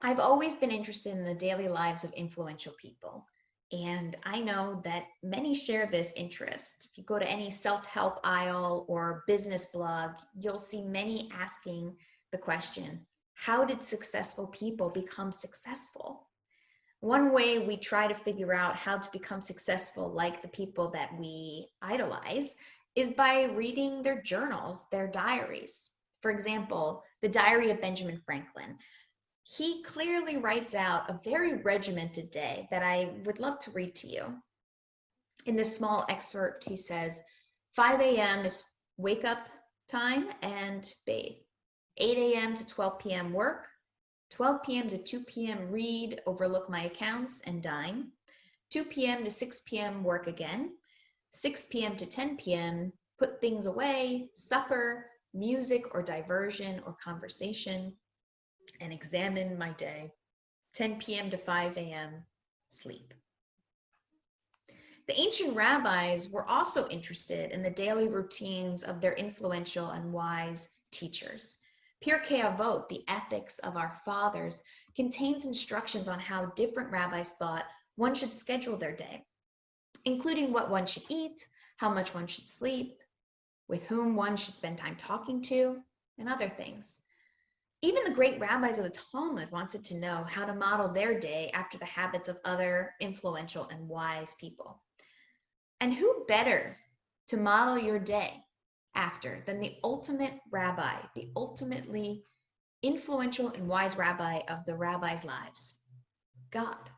I've always been interested in the daily lives of influential people. And I know that many share this interest. If you go to any self-help aisle or business blog, you'll see many asking the question, how did successful people become successful? One way we try to figure out how to become successful like the people that we idolize is by reading their journals, their diaries. For example, the Diary of Benjamin Franklin. He clearly writes out a very regimented day that I would love to read to you. In this small excerpt, he says, 5 a.m. is wake up time and bathe. 8 a.m. to 12 p.m. work. 12 p.m. to 2 p.m. read, overlook my accounts, and dine. 2 p.m. to 6 p.m. work again. 6 p.m. to 10 p.m. put things away, supper, music or diversion or conversation, and examine my day. 10 p.m. to 5 a.m., sleep. The ancient rabbis were also interested in the daily routines of their influential and wise teachers. Pirkei Avot, the ethics of our fathers, contains instructions on how different rabbis thought one should schedule their day, including what one should eat, how much one should sleep, with whom one should spend time talking to, and other things. Even the great rabbis of the Talmud wanted to know how to model their day after the habits of other influential and wise people. And who better to model your day after than the ultimate rabbi, the ultimately influential and wise rabbi of the rabbis' lives, God.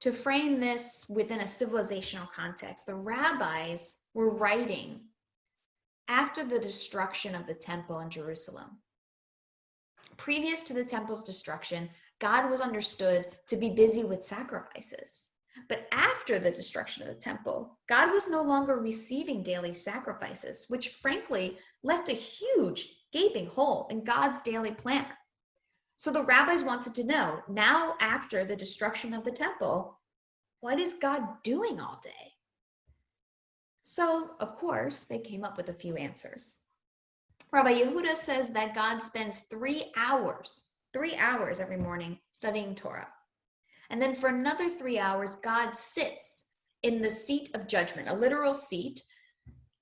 To frame this within a civilizational context, the rabbis were writing after the destruction of the temple in Jerusalem. Previous to the temple's destruction, God was understood to be busy with sacrifices. But after the destruction of the temple, God was no longer receiving daily sacrifices, which frankly left a huge gaping hole in God's daily planner. So the rabbis wanted to know, now after the destruction of the temple, what is God doing all day? So, of course, they came up with a few answers. Rabbi Yehuda says that God spends 3 hours every morning studying Torah. And then for another 3 hours, God sits in the seat of judgment, a literal seat,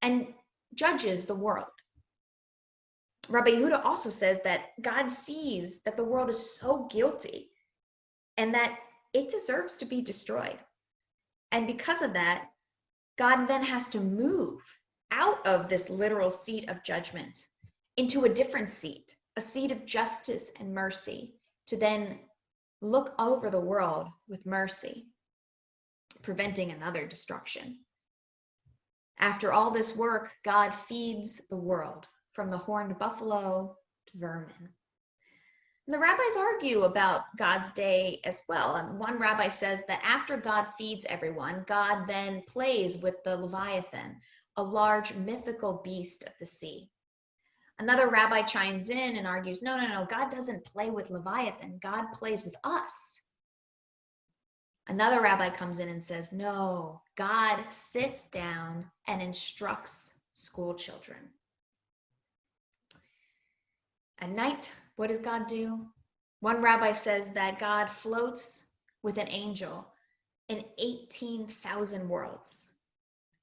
and judges the world. Rabbi Yehuda also says that God sees that the world is so guilty and that it deserves to be destroyed. And because of that, God then has to move out of this literal seat of judgment into a different seat, a seat of justice and mercy, to then look over the world with mercy, preventing another destruction. After all this work, God feeds the world, from the horned buffalo to vermin. And the rabbis argue about God's day as well. And one rabbi says that after God feeds everyone, God then plays with the Leviathan, a large mythical beast of the sea. Another rabbi chimes in and argues, no, God doesn't play with Leviathan. God plays with us. Another rabbi comes in and says, no, God sits down and instructs school children. At night, what does God do? One rabbi says that God floats with an angel in 18,000 worlds.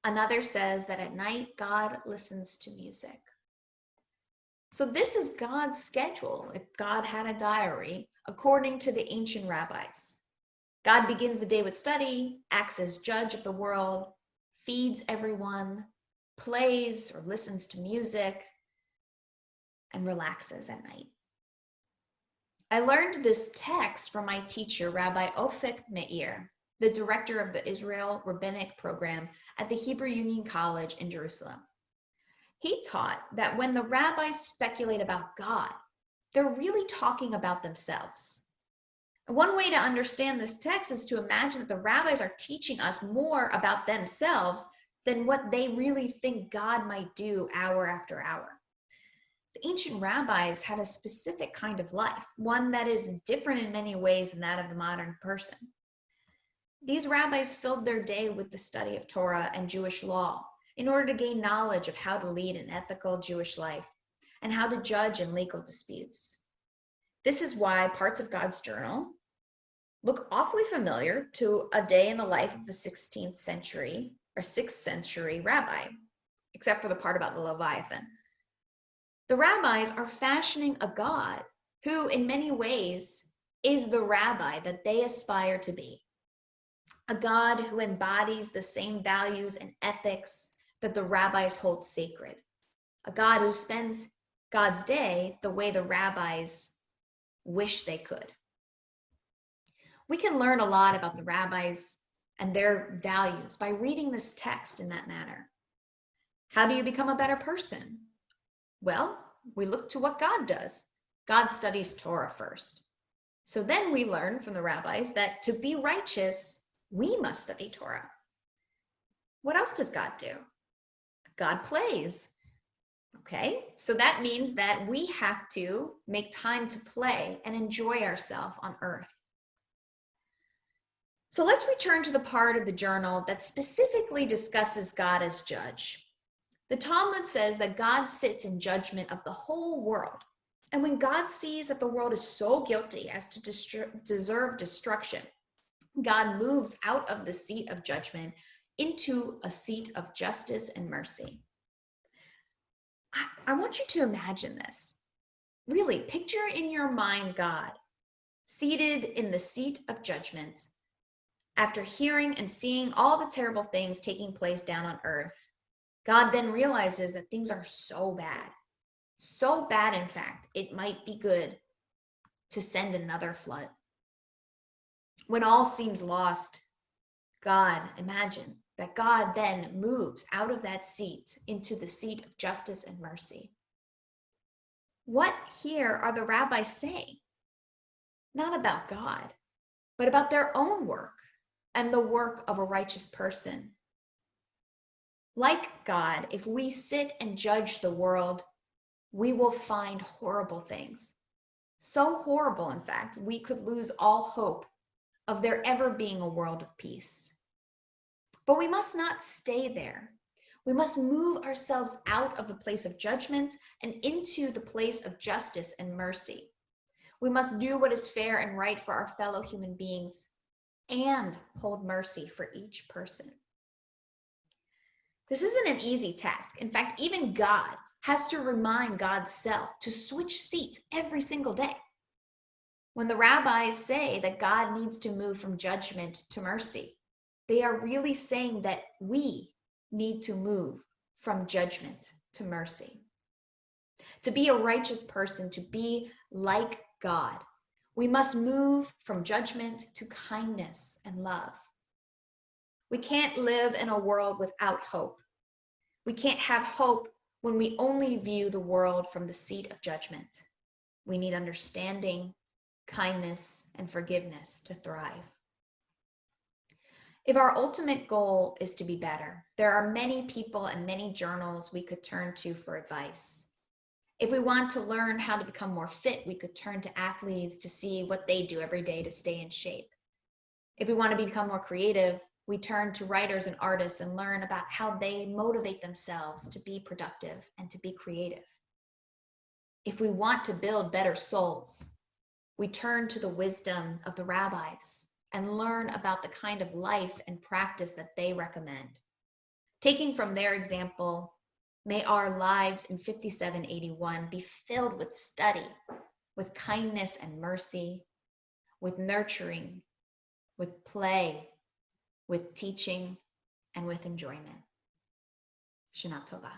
Another says that at night, God listens to music. So this is God's schedule, if God had a diary, according to the ancient rabbis. God begins the day with study, acts as judge of the world, feeds everyone, plays or listens to music, and relaxes at night. I learned this text from my teacher, Rabbi Ofek Meir, the director of the Israel Rabbinic Program at the Hebrew Union College in Jerusalem. He taught that when the rabbis speculate about God, they're really talking about themselves. One way to understand this text is to imagine that the rabbis are teaching us more about themselves than what they really think God might do hour after hour. The ancient rabbis had a specific kind of life, one that is different in many ways than that of the modern person. These rabbis filled their day with the study of Torah and Jewish law in order to gain knowledge of how to lead an ethical Jewish life and how to judge in legal disputes. This is why parts of God's journal look awfully familiar to a day in the life of a 16th century or 6th century rabbi, except for the part about the Leviathan. The rabbis are fashioning a God who, in many ways, is the rabbi that they aspire to be. A God who embodies the same values and ethics that the rabbis hold sacred. A God who spends God's day the way the rabbis wish they could. We can learn a lot about the rabbis and their values by reading this text in that manner. How do you become a better person? Well, we look to what God does. God studies Torah first. So then we learn from the rabbis that to be righteous, we must study Torah. What else does God do? God plays. Okay, so that means that we have to make time to play and enjoy ourselves on earth. So let's return to the part of the journal that specifically discusses God as judge. The Talmud says that God sits in judgment of the whole world. And when God sees that the world is so guilty as to deserve destruction, God moves out of the seat of judgment into a seat of justice and mercy. I want you to imagine this. Really, picture in your mind God seated in the seat of judgment after hearing and seeing all the terrible things taking place down on earth. God then realizes that things are so bad. So bad, in fact, it might be good to send another flood. When all seems lost, imagine that God then moves out of that seat into the seat of justice and mercy. What here are the rabbis saying? Not about God, but about their own work and the work of a righteous person. Like God, if we sit and judge the world, we will find horrible things. So horrible, in fact, we could lose all hope of there ever being a world of peace. But we must not stay there. We must move ourselves out of the place of judgment and into the place of justice and mercy. We must do what is fair and right for our fellow human beings and hold mercy for each person. This isn't an easy task. In fact, even God has to remind God's self to switch seats every single day. When the rabbis say that God needs to move from judgment to mercy, they are really saying that we need to move from judgment to mercy. To be a righteous person, to be like God, we must move from judgment to kindness and love. We can't live in a world without hope. We can't have hope when we only view the world from the seat of judgment. We need understanding, kindness, and forgiveness to thrive. If our ultimate goal is to be better, there are many people and many journals we could turn to for advice. If we want to learn how to become more fit, we could turn to athletes to see what they do every day to stay in shape. If we want to become more creative, we turn to writers and artists and learn about how they motivate themselves to be productive and to be creative. If we want to build better souls, we turn to the wisdom of the rabbis and learn about the kind of life and practice that they recommend. Taking from their example, may our lives in 5781 be filled with study, with kindness and mercy, with nurturing, with play, with teaching, and with enjoyment. Shana Tova.